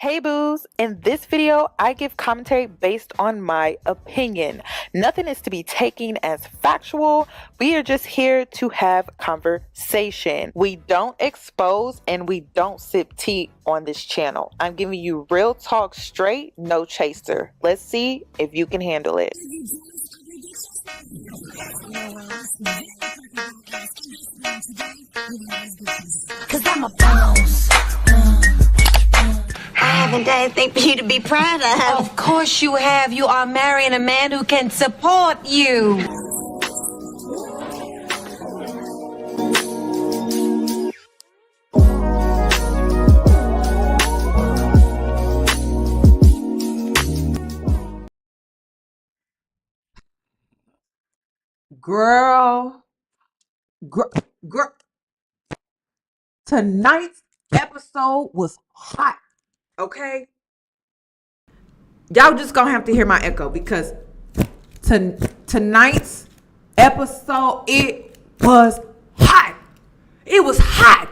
Hey boos, in this video, I give commentary based on my opinion. Nothing is to be taken as factual. We are just here to have conversation. We don't expose and we don't sip tea on this channel. I'm giving you real talk straight, no chaser. Let's see if you can handle it. Cause I'm a boss. I haven't done anything for you to be proud of. Of course you have. You are marrying a man who can support you. Girl, girl, tonight's episode was hot, okay? Y'all just gonna have to hear my echo because tonight's episode, it was hot. It was hot.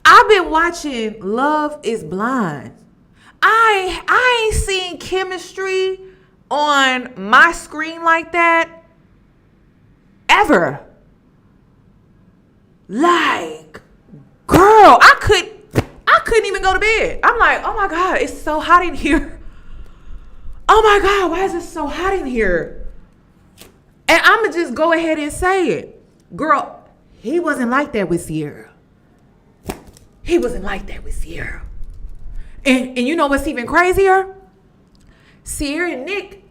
I've been watching Love is Blind. I ain't seen chemistry on my screen like that ever. Like, girl, I couldn't even go to bed. I'm like, oh my God, it's so hot in here. Oh my God, why is it so hot in here? And I'ma just go ahead and say it. Girl, he wasn't like that with Sierra. He wasn't like that with Sierra. And you know what's even crazier? Sierra and Nick,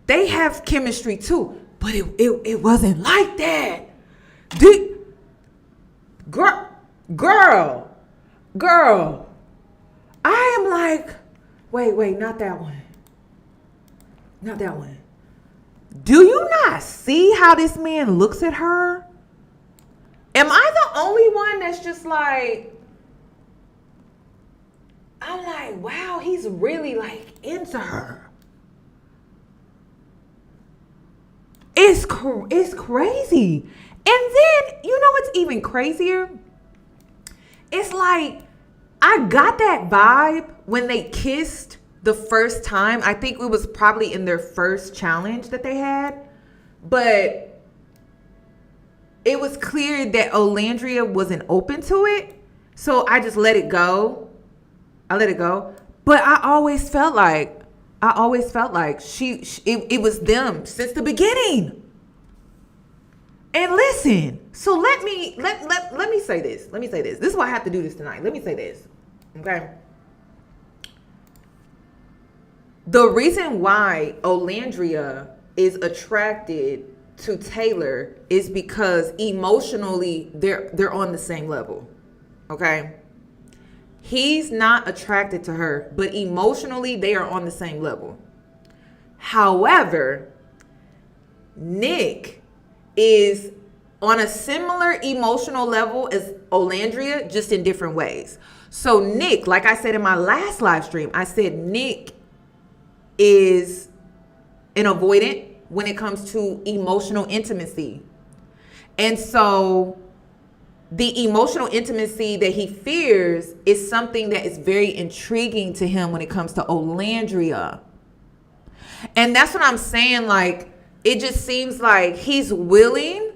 they have chemistry too. But it wasn't like that. Girl. I am like, wait, not that one. Not that one. Do you not see how this man looks at her? Am I the only one that's just like, I'm like, wow, he's really like into her. It's crazy. And then, you know what's even crazier? It's like, I got that vibe when they kissed the first time. I think it was probably in their first challenge that they had. But it was clear that Olandria wasn't open to it. So I just let it go. But I always felt like it was them since the beginning. And listen, so let me say this. Let me say this. This is why I have to do this tonight. Let me say this. Okay. The reason why Olandria is attracted to Taylor is because emotionally they're on the same level. Okay? He's not attracted to her, but emotionally they are on the same level. However, Nick is on a similar emotional level as Olandria, just in different ways. So Nick, like I said in my last live stream, I said Nick is an avoidant when it comes to emotional intimacy. And so the emotional intimacy that he fears is something that is very intriguing to him when it comes to Olandria. And that's what I'm saying. Like, it just seems like he's willing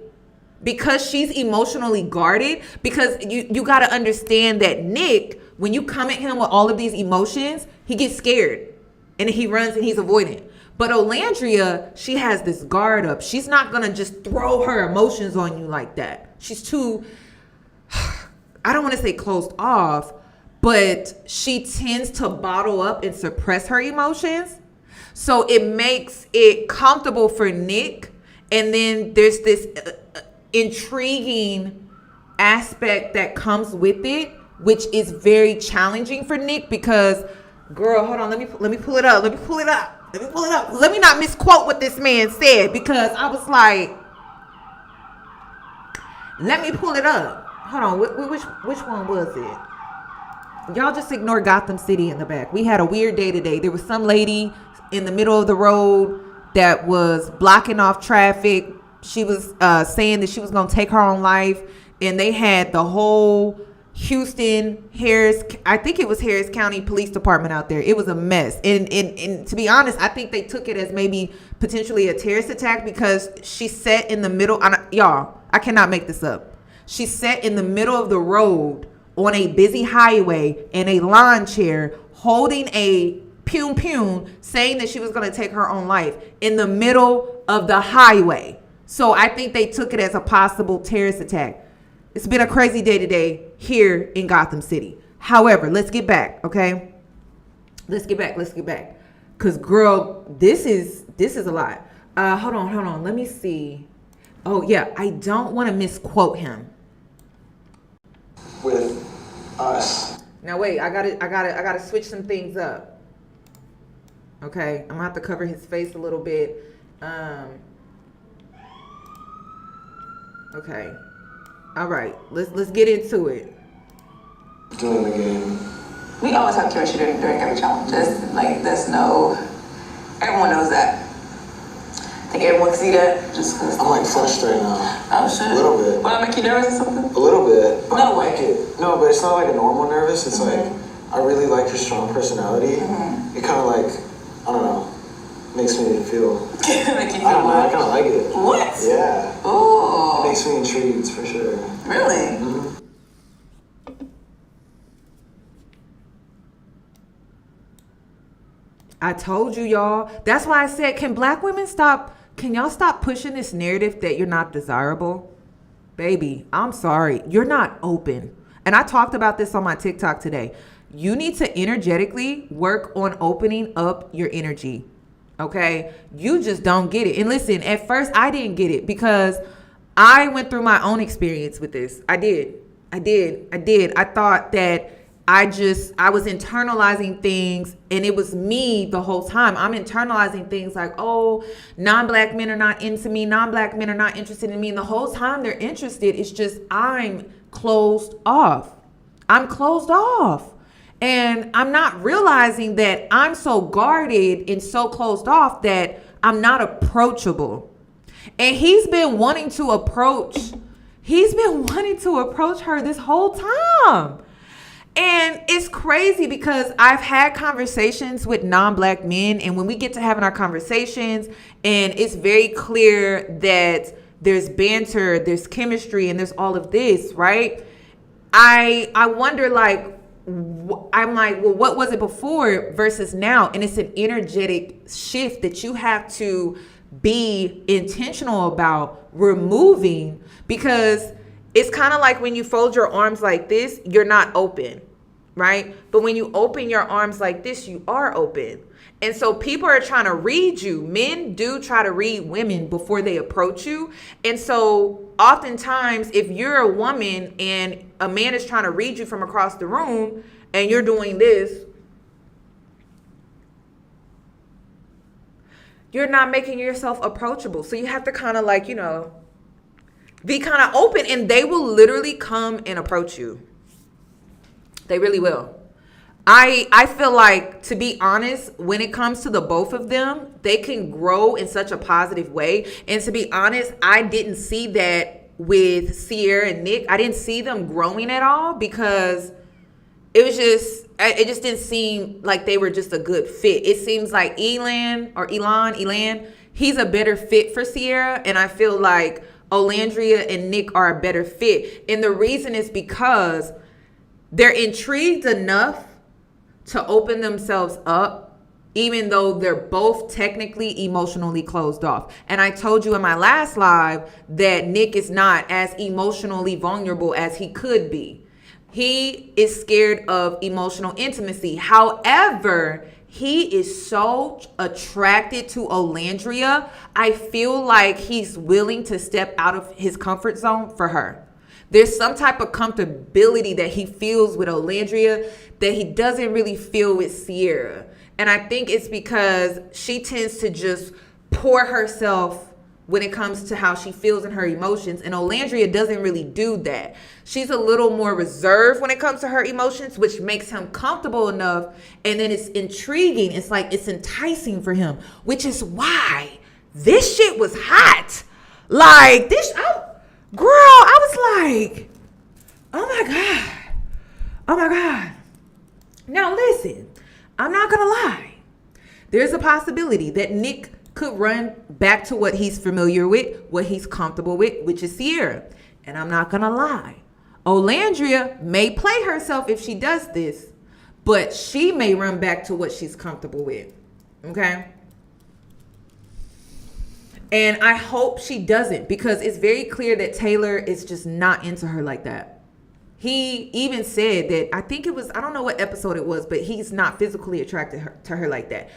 because she's emotionally guarded. Because you got to understand that Nick, when you come at him with all of these emotions, he gets scared and he runs and he's avoidant. But Olandria, she has this guard up. She's not going to just throw her emotions on you like that. She's too, I don't want to say closed off, but she tends to bottle up and suppress her emotions. So it makes it comfortable for Nick. And then there's this intriguing aspect that comes with it, which is very challenging for Nick because, girl, hold on. Let me pull it up. Let me not misquote what this man said because I was like, let me pull it up. Hold on. Which one was it? Y'all just ignore Gotham City in the back. We had a weird day today. There was some lady in the middle of the road that was blocking off traffic. She was saying that she was going to take her own life. And they had the whole Houston, I think it was Harris County Police Department out there. It was a mess. And to be honest, I think they took it as maybe potentially a terrorist attack because she sat in the middle. Y'all, I cannot make this up. She sat in the middle of the road on a busy highway in a lawn chair holding a pum, saying that she was going to take her own life in the middle of the highway. So I think they took it as a possible terrorist attack. It's been a crazy day today here in Gotham City. However, let's get back, okay? Let's get back. Because, girl, this is a lot. Hold on. Let me see. Oh, yeah. I don't want to misquote him. With us. Now, wait. I gotta switch some things up. Okay. I'm going to have to cover his face a little bit. Okay. All right, let's get into it. Doing the game. We always have chemistry during every challenge. There's no, everyone knows that. I think everyone can see that just because. I'm like frustrated now. Oh shit. A little bit. Will that make you nervous or something? A little bit. But No I like way. it. No, but it's not like a normal nervous. It's like, I really like your strong personality. It kind of like, I don't know, makes me feel. Make you feel I don't know, I what? kind of like it. What? Yeah. Ooh. It makes me intrigued for sure. Really? I told you, y'all. That's why I said, can y'all stop pushing this narrative that you're not desirable? Baby, I'm sorry. You're not open. And I talked about this on my TikTok today. You need to energetically work on opening up your energy. Okay? You just don't get it. And listen, at first I didn't get it because I went through my own experience with this. I did. I thought that I was internalizing things and it was me the whole time. I'm internalizing things like, oh, non-black men are not into me. Non-black men are not interested in me. And the whole time they're interested. It's just I'm closed off. And I'm not realizing that I'm so guarded and so closed off that I'm not approachable. And he's been wanting to approach her this whole time. And it's crazy because I've had conversations with non-black men, and when we get to having our conversations and it's very clear that there's banter, there's chemistry, and there's all of this, right? I wonder, like, I'm like, well, what was it before versus now? And it's an energetic shift that you have to be intentional about removing, because it's kind of like when you fold your arms like this, you're not open, right? But when you open your arms like this, you are open. And so people are trying to read you. Men do try to read women before they approach you. And so oftentimes, if you're a woman and a man is trying to read you from across the room and you're doing this, you're not making yourself approachable. So you have to kind of like, be kind of open, and they will literally come and approach you. They really will. I feel like, to be honest, when it comes to the both of them, they can grow in such a positive way. And to be honest, I didn't see that with Sierra and Nick. I didn't see them growing at all because it just didn't seem like they were just a good fit. It seems like Elan, he's a better fit for Sierra. And I feel like Olandria and Nick are a better fit. And the reason is because they're intrigued enough to open themselves up, even though they're both technically emotionally closed off. And I told you in my last live that Nick is not as emotionally vulnerable as he could be. He is scared of emotional intimacy. However, he is so attracted to Olandria. I feel like he's willing to step out of his comfort zone for her. There's some type of comfortability that he feels with Olandria that he doesn't really feel with Sierra. And I think it's because she tends to just pour herself when it comes to how she feels and her emotions. And Olandria doesn't really do that. She's a little more reserved when it comes to her emotions, which makes him comfortable enough. And then it's intriguing. It's like it's enticing for him, which is why this shit was hot. Like this, girl, I was like, oh my God. Oh my God. Now listen, I'm not gonna lie. There's a possibility that Nick could run back to what he's familiar with, what he's comfortable with, which is Sierra. And I'm not gonna lie. Olandria may play herself if she does this, but she may run back to what she's comfortable with. Okay? And I hope she doesn't, because it's very clear that Taylor is just not into her like that. He even said that, I think it was, I don't know what episode it was, but he's not physically attracted to her like that,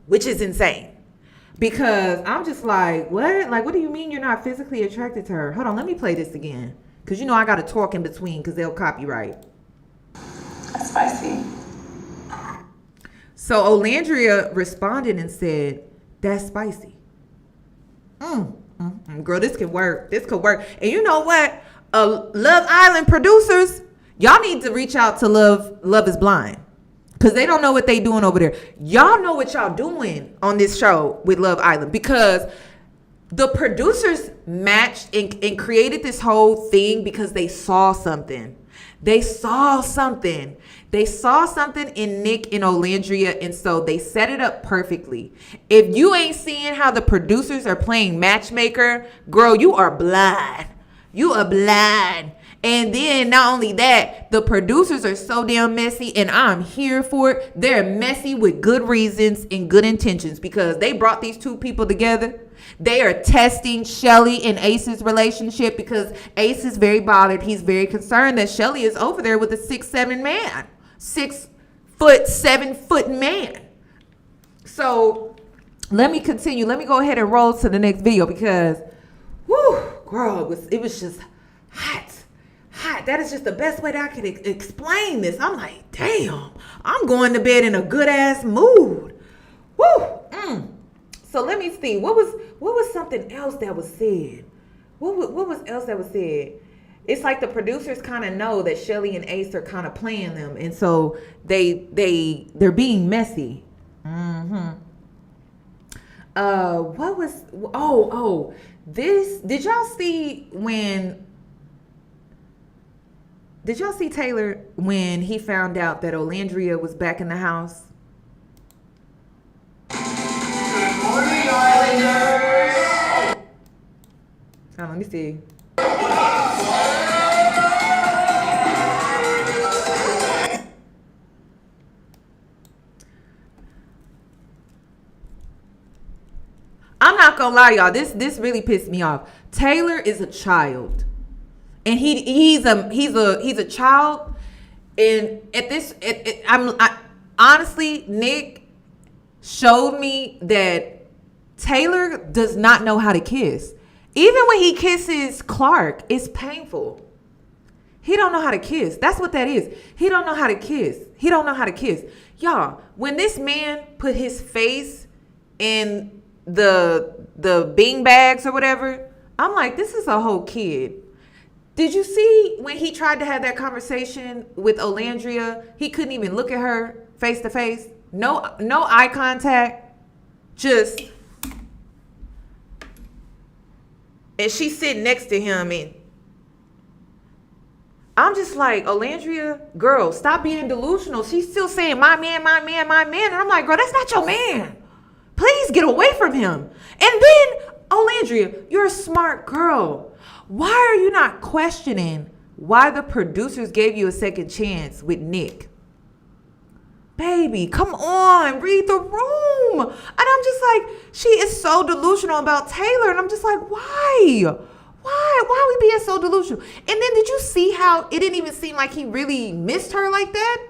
which is insane. Because I'm just like, what? Like, what do you mean you're not physically attracted to her? Hold on, let me play this again. Because you know I got to talk in between because they'll copyright. That's spicy. So Olandria responded and said, that's spicy. Girl, this could work. This could work. And you know what? Love Island producers, y'all need to reach out to Love is Blind. Because they don't know what they doing over there. Y'all know what y'all doing on this show with Love Island. Because the producers matched and created this whole thing because they saw something. They saw something. They saw something in Nick and Olandria, and so they set it up perfectly. If you ain't seeing how the producers are playing matchmaker, girl, you are blind. You are blind. And then not only that, the producers are so damn messy, and I'm here for it. They're messy with good reasons and good intentions because they brought these two people together. They are testing Shelly and Ace's relationship because Ace is very bothered. He's very concerned that Shelly is over there with a 6'7" man. 6'7" man. So let me continue. Let me go ahead and roll to the next video because, whoo, girl, it was just hot. That is just the best way that I can explain this. I'm like, damn, I'm going to bed in a good ass mood. Woo. So let me see. What was something else that was said? What was else that was said? It's like the producers kind of know that Shelly and Ace are kind of playing them, and so they're being messy. What was this? Did y'all see Taylor when he found out that Olandria was back in the house? Good morning, Islanders! Oh, let me see. I'm not gonna lie, y'all. This really pissed me off. Taylor is a child. And he's a child, and honestly, Nick showed me that Taylor does not know how to kiss. Even when he kisses Clark, it's painful. He don't know how to kiss. That's what that is. He don't know how to kiss. He don't know how to kiss. Y'all, when this man put his face in the bean bags or whatever, I'm like, this is a whole kid. Did you see when he tried to have that conversation with Olandria? He couldn't even look at her face to face. No eye contact. Just. And she's sitting next to him, and I'm just like, Olandria, girl, stop being delusional. She's still saying, my man, my man, my man. And I'm like, girl, that's not your man. Please get away from him. And then, Olandria, you're a smart girl. Why are you not questioning why the producers gave you a second chance with Nick? Baby, come on, read the room. And I'm just like, she is so delusional about Taylor. And I'm just like, why? Why are we being so delusional? And then did you see how it didn't even seem like he really missed her like that?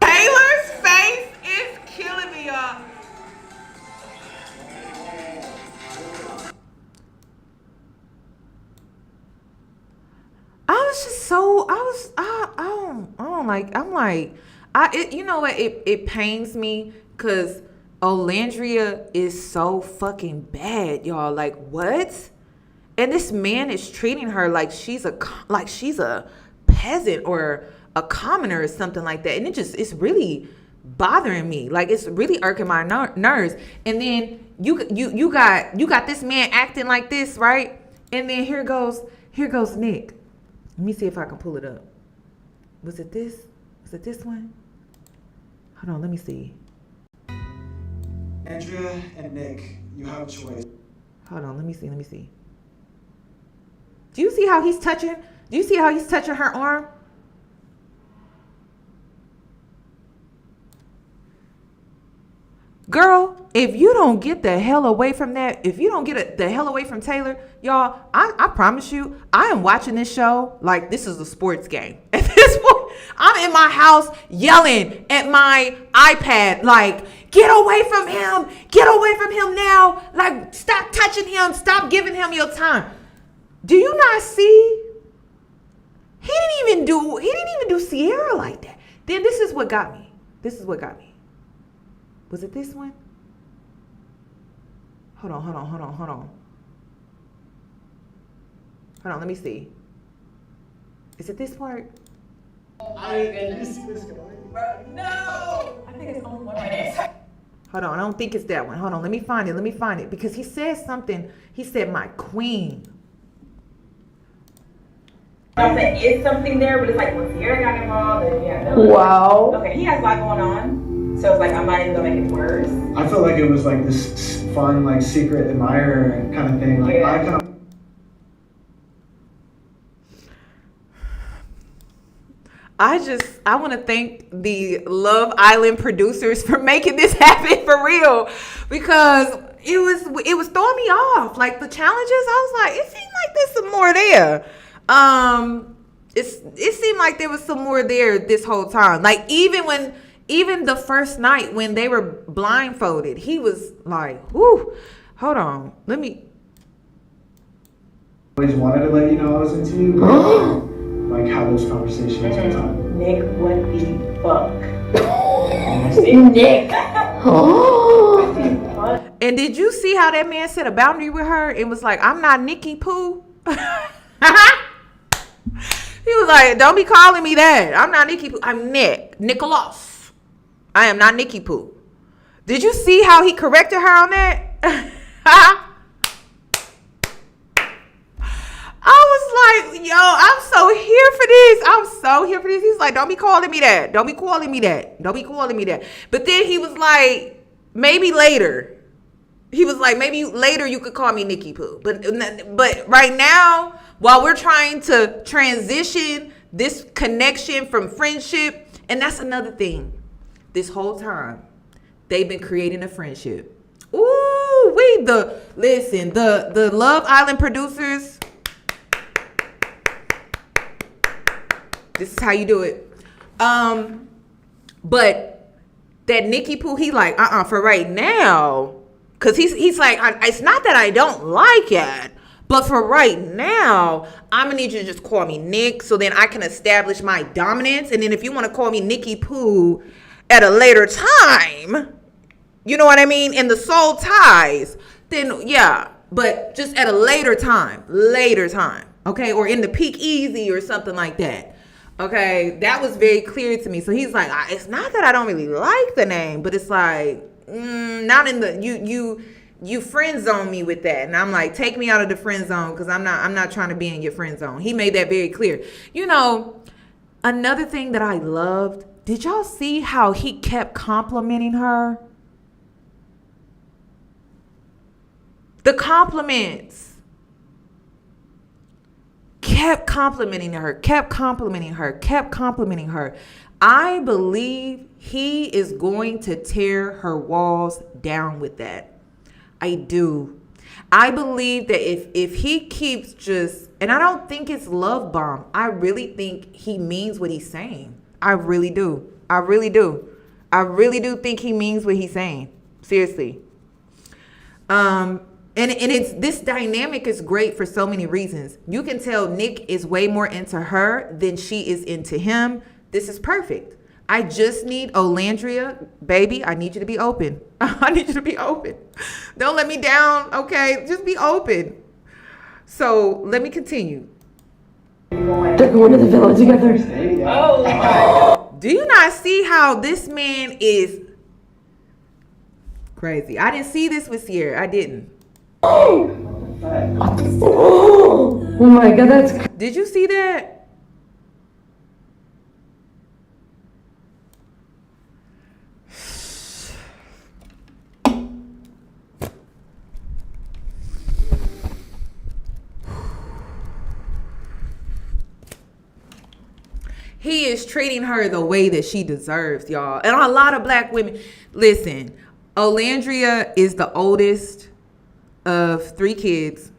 Taylor's face is killing me, y'all. You know what? It pains me because Olandria is so fucking bad, y'all. Like, what? And this man is treating her like she's a peasant or a commoner or something like that. And it's really bothering me. Like, it's really irking my nerves. And then you got this man acting like this, right? And then here goes Nick. Let me see if I can pull it up. Was it this? Was it this one? Hold on, let me see. Andrea and Nick, you have a choice. Hold on, let me see. Do you see how he's touching? Do you see how he's touching her arm? Girl, if you don't get the hell away from that, if you don't get the hell away from Taylor, y'all, I promise you, I am watching this show like this is a sports game. At this point, I'm in my house yelling at my iPad, like, get away from him now. Like, stop touching him, stop giving him your time. Do you not see? He didn't even do Sierra like that. Then this is what got me. Was it this one? Hold on. Hold on, let me see. Is it this part? Did you see this going? No! I think it's only one right. Hold on, I don't think it's that one. Hold on, let me find it. Because he said something. He said, my queen. There is something there, but it's like when Sierra got involved, and yeah. Wow. Okay, he has a lot going on, so it's like I'm not even gonna make it worse. I felt like it was like this fun, like secret admirer kind of thing. Like Yeah. I kind of. I want to thank the Love Island producers for making this happen for real, because it was throwing me off. Like the challenges, I was like, it seemed like there's some more there. It seemed like there was some more there this whole time. Like even the first night when they were blindfolded, he was like, "Whoo, hold on, let me." Always wanted to let you know I was into you. Like have those conversations sometimes. Nick, what the fuck? Nick. And did you see how that man set a boundary with her? It was like, I'm not Nikki Pooh. He was like, don't be calling me that. I'm not Nikki Pooh. I'm Nicholas. I am not Nikki Pooh. Did you see how he corrected her on that? I was like, yo, I'm so here for this. He's like, don't be calling me that. But then he was like, maybe later. Maybe later you could call me Nikki Pooh. But right now, while we're trying to transition this connection from friendship, and that's another thing. This whole time, they've been creating a friendship. Ooh, the Love Island producers. This is how you do it. But that Nikki Pooh, he like, for right now. Cause he's like, it's not that I don't like it, but for right now, I'm gonna need you to just call me Nick, so then I can establish my dominance. And then if you want to call me Nikki Pooh at a later time, you know what I mean, in the soul ties, then yeah. But just at a later time, okay, or in the peak easy or something like that. Okay, that was very clear to me. So he's like, it's not that I don't really like the name, but it's like, not in the you friend zone me with that. And I'm like, take me out of the friend zone, because I'm not trying to be in your friend zone. He made that very clear. You know, another thing that I loved, did y'all see how he kept complimenting her? The compliments. Kept complimenting her. I believe he is going to tear her walls down with that. I do. I believe that if he keeps just, and I don't think it's love bomb. I really think he means what he's saying. I really do think he means what he's saying. Seriously. And it's, this dynamic is great for so many reasons. You can tell Nick is way more into her than she is into him. This is perfect. I just need Olandria, baby, I need you to be open. Don't let me down, okay? Just be open. So let me continue. They're going to the villa together. Oh. Do you not see how this man is crazy? I didn't see this with Sierra. I didn't. Oh my god, that's Did you see that? He is treating her the way that she deserves, y'all. And a lot of black women, listen, Olandria is the oldest of 3 kids.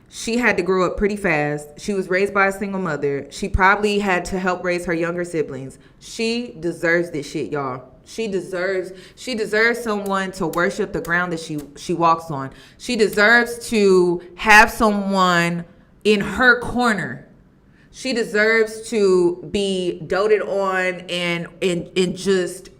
She had to grow up pretty fast. She was raised by a single mother. She probably had to help raise her younger siblings. She deserves this shit, y'all. She deserves someone to worship the ground that she walks on. She deserves to have someone in her corner. She deserves to be doted on and just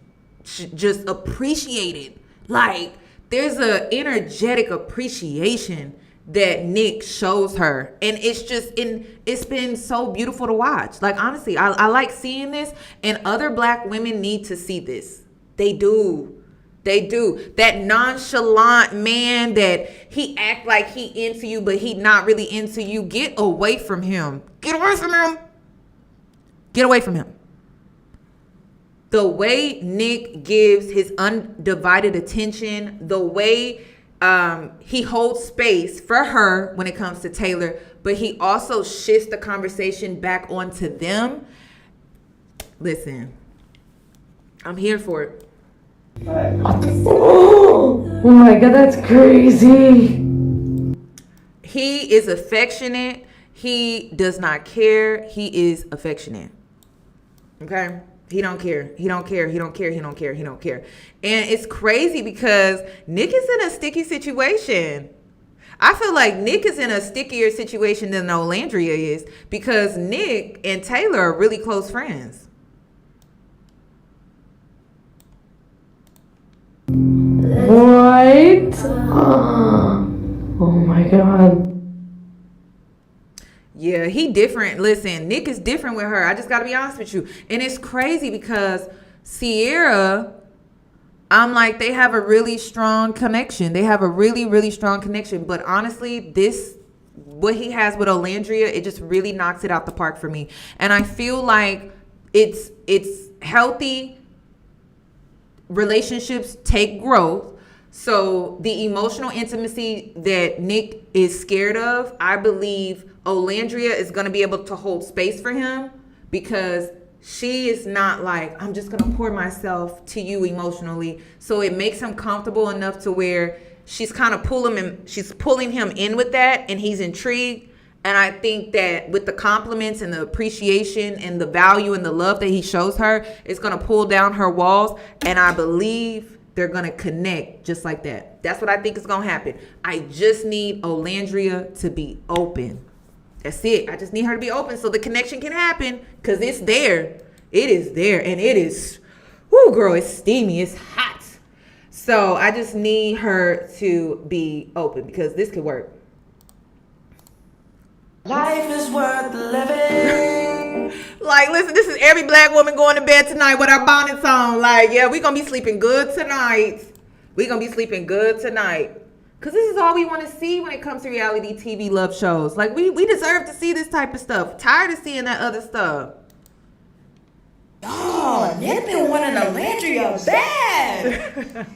appreciated. Like, there's a energetic appreciation that Nick shows her, and it's been so beautiful to watch. Like, honestly, I like seeing this, and other black women need to see this. They do. That nonchalant man that he act like he into you, but he not really into you. Get away from him. Get away from him. The way Nick gives his undivided attention, the way he holds space for her when it comes to Taylor, but he also shifts the conversation back onto them. Listen, I'm here for it. Oh my God, that's crazy. He is affectionate. He does not care. He is affectionate. Okay? He don't care. And it's crazy because Nick is in a sticky situation. I feel like Nick is in a stickier situation than Olandria is because Nick and Taylor are really close friends. What? Oh my God. Yeah, he different. Listen, Nick is different with her. I just got to be honest with you. And it's crazy because Sierra, I'm like, they have a really strong connection. They have a really, really strong connection. But honestly, what he has with Olandria, it just really knocks it out the park for me. And I feel like it's healthy. Relationships take growth. So the emotional intimacy that Nick is scared of, I believe Olandria is going to be able to hold space for him because she is not like, I'm just going to pour myself to you emotionally. So it makes him comfortable enough to where she's kind of pulling him in with that, and he's intrigued. And I think that with the compliments and the appreciation and the value and the love that he shows her, it's going to pull down her walls. And I believe they're going to connect just like that. That's what I think is going to happen. I just need Olandria to be open. That's it. I just need her to be open so the connection can happen because it's there. It is there. And it is, whoo, girl, it's steamy. It's hot. So I just need her to be open because this could work. Life is worth living. Like, listen, this is every black woman going to bed tonight with our bonnets on. Like, yeah, we're going to be sleeping good tonight. Because this is all we want to see when it comes to reality TV love shows. Like, we deserve to see this type of stuff. Tired of seeing that other stuff. Oh, Nick been wanting Olandria bad.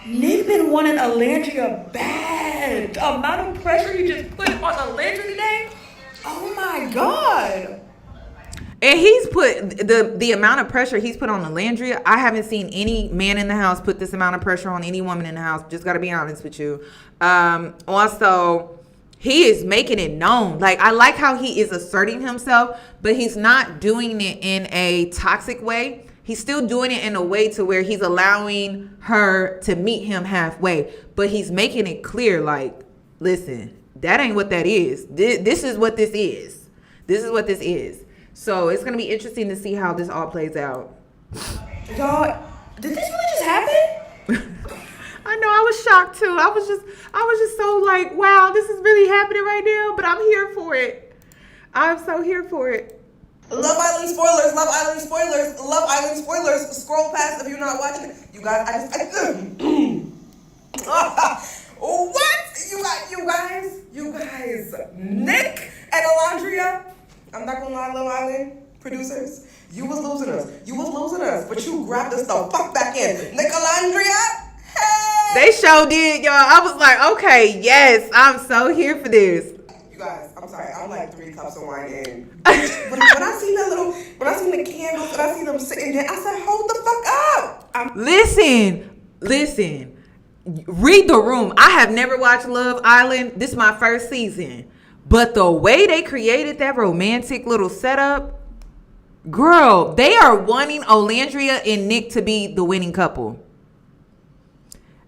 Nick been wanting Olandria bad. The amount of pressure you just put on Olandria today. Oh my God. And he's put the amount of pressure he's put on Olandria. I haven't seen any man in the house put this amount of pressure on any woman in the house. Just got to be honest with you. Also, he is making it known. Like, I like how he is asserting himself, but he's not doing it in a toxic way. He's still doing it in a way to where he's allowing her to meet him halfway. But he's making it clear, like, listen, that ain't what that is. This is what this is. This is what this is. So it's going to be interesting to see how this all plays out. Y'all, did this really just happen? I know, I was shocked too. I was just so like, wow, this is really happening right now, but I'm here for it. I'm so here for it. Love Island spoilers, Love Island spoilers, Love Island spoilers. Scroll past if you're not watching it. You guys, what? You guys, Nick and Olandria. I'm not gonna lie, Love Island producers. You was losing us, but you grabbed us the fuck back in. Nick, Olandria, hey! They sure did, y'all. I was like, okay, yes, I'm so here for this. You guys, I'm sorry, I'm like 3 cups of wine in. When I seen the candles and I seen them sitting there, I said, hold the fuck up. Listen. Read the room. I have never watched Love Island. This is my first season. But the way they created that romantic little setup, girl, they are wanting Olandria and Nick to be the winning couple.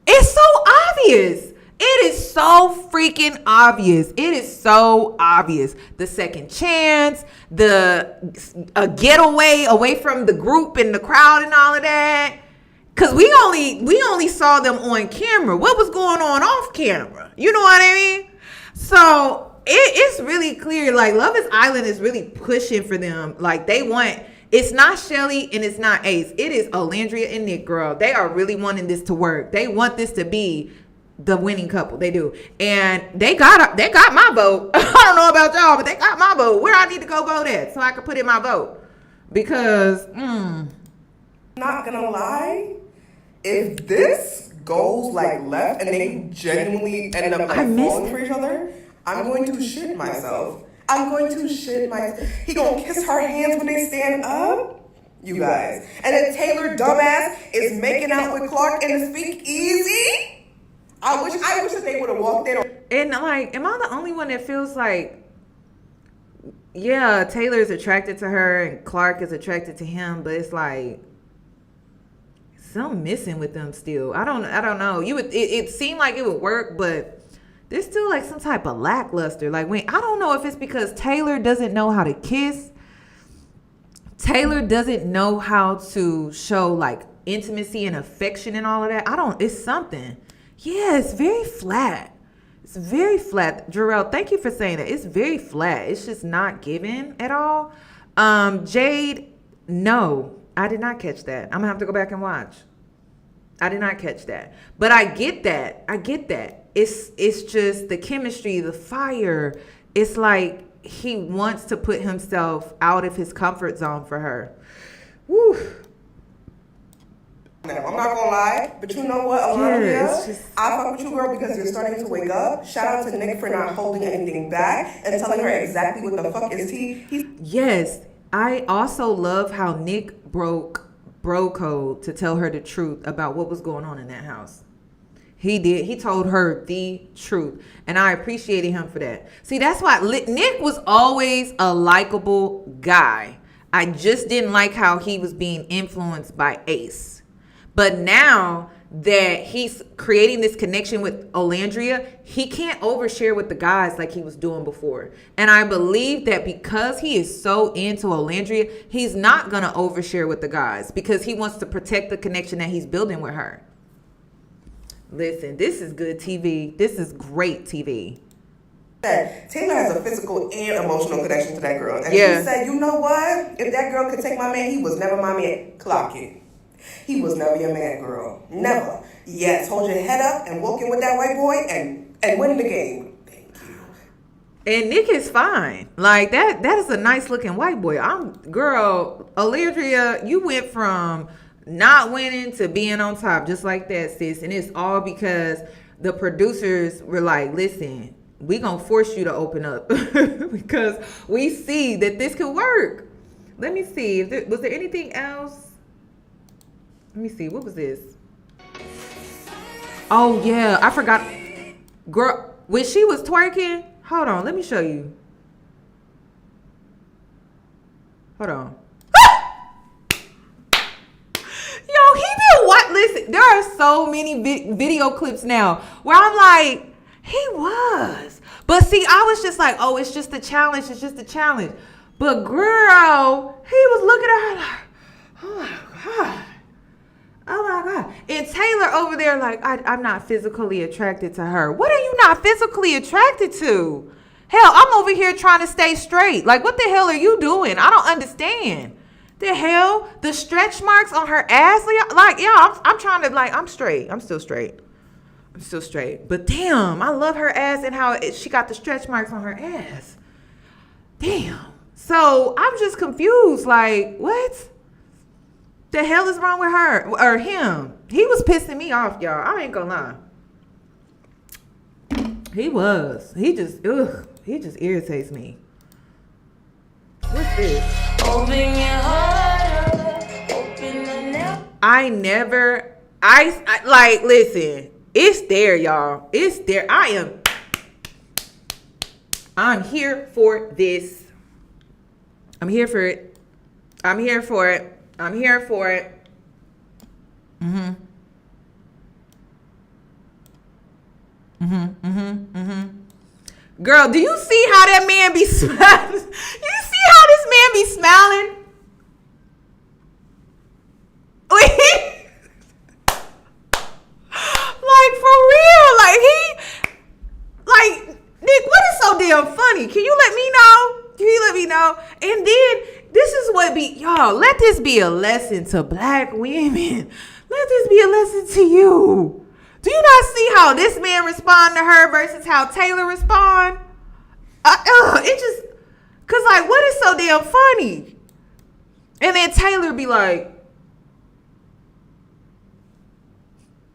It's so obvious. It is so freaking obvious. It is so obvious. The second chance, a getaway away from the group and the crowd and all of that. Cause we only saw them on camera. What was going on off camera? You know what I mean? So it's really clear. Like Love Island is really pushing for them. Like they want. It's not Shelly and it's not Ace. It is Olandria and Nick, girl. They are really wanting this to work. They want this to be the winning couple. They do. And they got my vote. I don't know about y'all, but they got my vote. Where I need to go vote at so I can put in my vote. Because not gonna lie, if this goes like left and they genuinely end up like falling for each other, I'm going to shit myself. He gonna kiss her hands when they stand up, you guys. And then Taylor dumbass is making out with Clark in the speakeasy. I wish that they would have walked in. And like, am I the only one that feels like, yeah, Taylor is attracted to her and Clark is attracted to him, but it's like something missing with them still. I don't know. It seemed like it would work, but there's still like some type of lackluster. Like I don't know if it's because Taylor doesn't know how to kiss. Taylor doesn't know how to show like intimacy and affection and all of that. It's something. Yeah, it's very flat. It's very flat. Jarrell, thank you for saying that. It's very flat. It's just not given at all. Jade, no, I did not catch that. I'm gonna have to go back and watch. I did not catch that. But I get that. It's just the chemistry, the fire. It's like he wants to put himself out of his comfort zone for her. Woo. I'm not gonna lie, but you know what, Olandria? I fuck with you, girl, because you're starting to wake up. Shout out to Nick for not holding anything back and telling her exactly what the fuck is he. Yes, I also love how Nick broke bro code to tell her the truth about what was going on in that house. He did. He told her the truth, and I appreciated him for that. See, that's why Nick was always a likable guy. I just didn't like how he was being influenced by Ace. But now that he's creating this connection with Olandria, he can't overshare with the guys like he was doing before. And I believe that because he is so into Olandria, he's not going to overshare with the guys because he wants to protect the connection that he's building with her. Listen, this is good TV. This is great TV. Taylor has a physical and emotional connection to that girl. And she said, you know what? If that girl could take my man, he was never my man. Clock it. He was never your man, girl. Never. Yes, hold your head up and walk in with that white boy and win the game. Thank you. And Nick is fine. Like that is a nice looking white boy. Girl, Olandria, you went from not winning to being on top just like that, sis. And it's all because the producers were like, listen, we gonna force you to open up because we see that this could work. Let me see. Was there anything else? Let me see. What was this? Oh, yeah. I forgot. Girl, when she was twerking. Hold on. Let me show you. Hold on. Yo, he did what? Listen, there are so many video clips now where I'm like, he was. But see, I was just like, oh, it's just a challenge. It's just a challenge. But girl, he was looking at her like, oh my God. Oh my God. And Taylor over there like, I'm not physically attracted to her. What are you not physically attracted to? Hell, I'm over here trying to stay straight. Like, what the hell are you doing? I don't understand. The hell? The stretch marks on her ass? Like, yeah, I'm trying to, like, I'm straight. I'm still straight. But damn, I love her ass and how she got the stretch marks on her ass. Damn. So I'm just confused. Like, what? The hell is wrong with her or him? He was pissing me off, y'all. I ain't gonna lie. He was. He just, ugh. He just irritates me. What's this? Open your heart up, open the now. I like, listen, it's there, y'all. It's there. I'm here for this. I'm here for it. I'm here for it. I'm here for it. Girl, do you see how that man be smiling? You see how this man be smiling? Like, for real. Like, Nick, what is so damn funny? Can you let me know? And then, this is what y'all, let this be a lesson to black women. Let this be a lesson to you. Do you not see how this man respond to her versus how Taylor respond? It just, cause like, what is so damn funny? And then Taylor be like,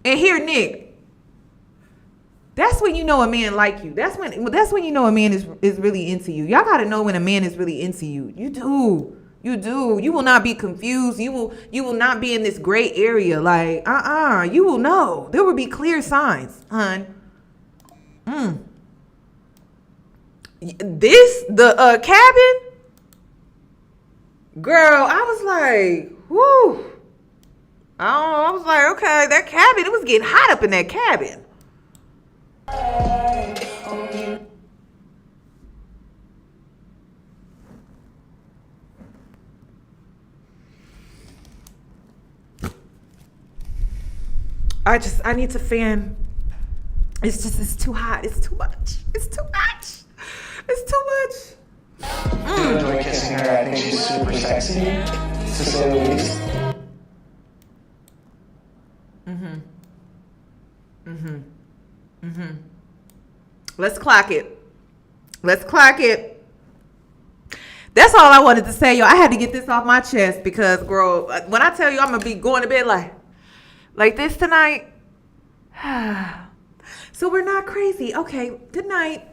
and here Nick. That's when you know a man like you. That's when you know a man is really into you. Y'all gotta know when a man is really into you. You do. You will not be confused. You will not be in this gray area. Like, you will know. There will be clear signs, hon. The cabin? Girl, I was like, whoo. I was like, okay, that cabin, it was getting hot up in that cabin. I need to fan. It's too hot. It's too much. I enjoy kissing her. I think she's super sexy, to say the least. Let's clock it. That's all I wanted to say, yo. I had to get this off my chest because, girl, when I tell you I'm gonna be going to bed like this tonight. So we're not crazy. Okay, good night.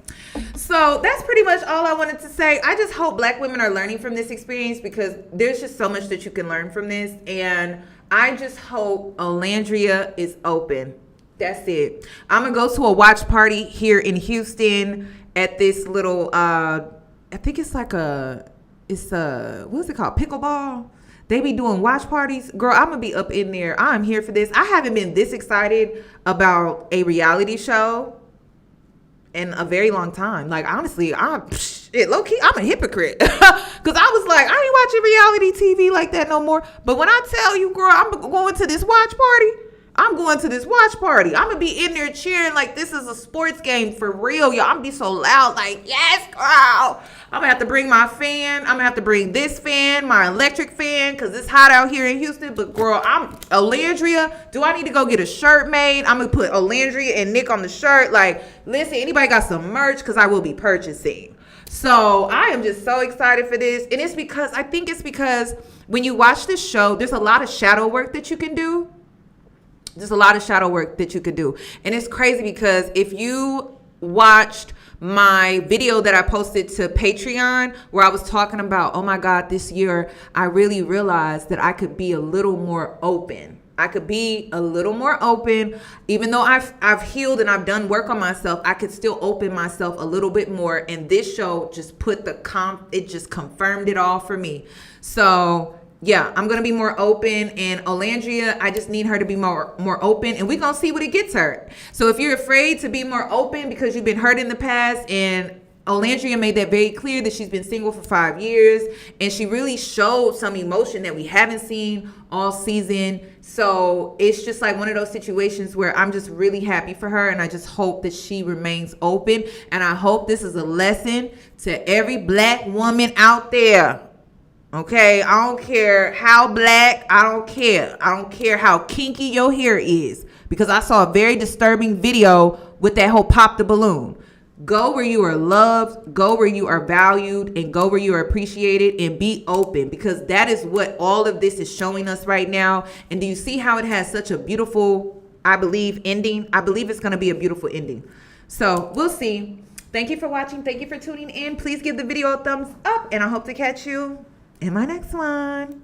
So that's pretty much all I wanted to say. I just hope black women are learning from this experience because there's just so much that you can learn from this. And I just hope Olandria is open. That's it. I'm going to go to a watch party here in Houston at this little, I think it's like what is it called? Pickleball. They be doing watch parties. Girl, I'm going to be up in there. I'm here for this. I haven't been this excited about a reality show in a very long time. Like, honestly, low-key, I'm a hypocrite. Because I was like, I ain't watching reality TV like that no more. But when I tell you, girl, I'm going to this watch party. I'm going to be in there cheering like this is a sports game for real, y'all. I'm going to be so loud, like, yes, girl. I'm going to have to bring my fan. I'm going to have to bring this fan, my electric fan, because it's hot out here in Houston. But, girl, Olandria. Do I need to go get a shirt made? I'm going to put Olandria and Nick on the shirt. Like, listen, anybody got some merch? Because I will be purchasing. So I am just so excited for this. And it's because when you watch this show, there's a lot of shadow work that you can do. And it's crazy because if you watched my video that I posted to Patreon where I was talking about, oh my God, this year I really realized that I could be a little more open. Even though I've healed and I've done work on myself, I could still open myself a little bit more. And this show just it just confirmed it all for me. So yeah, I'm going to be more open. And Olandria, I just need her to be more open. And we're going to see what it gets her. So if you're afraid to be more open because you've been hurt in the past, and Olandria made that very clear that she's been single for 5 years. And she really showed some emotion that we haven't seen all season. So it's just like one of those situations where I'm just really happy for her. And I just hope that she remains open. And I hope this is a lesson to every black woman out there. Okay, I don't care how black, I don't care how kinky your hair is, because I saw a very disturbing video with that whole pop the balloon. Go where you are loved, go where you are valued, and go where you are appreciated, and be open, because that is what all of this is showing us right now. And do you see how it has such a beautiful, I believe, ending? I believe it's going to be a beautiful ending. So we'll see. Thank you for watching. Thank you for tuning in. Please give the video a thumbs up, and I hope to catch you in my next one.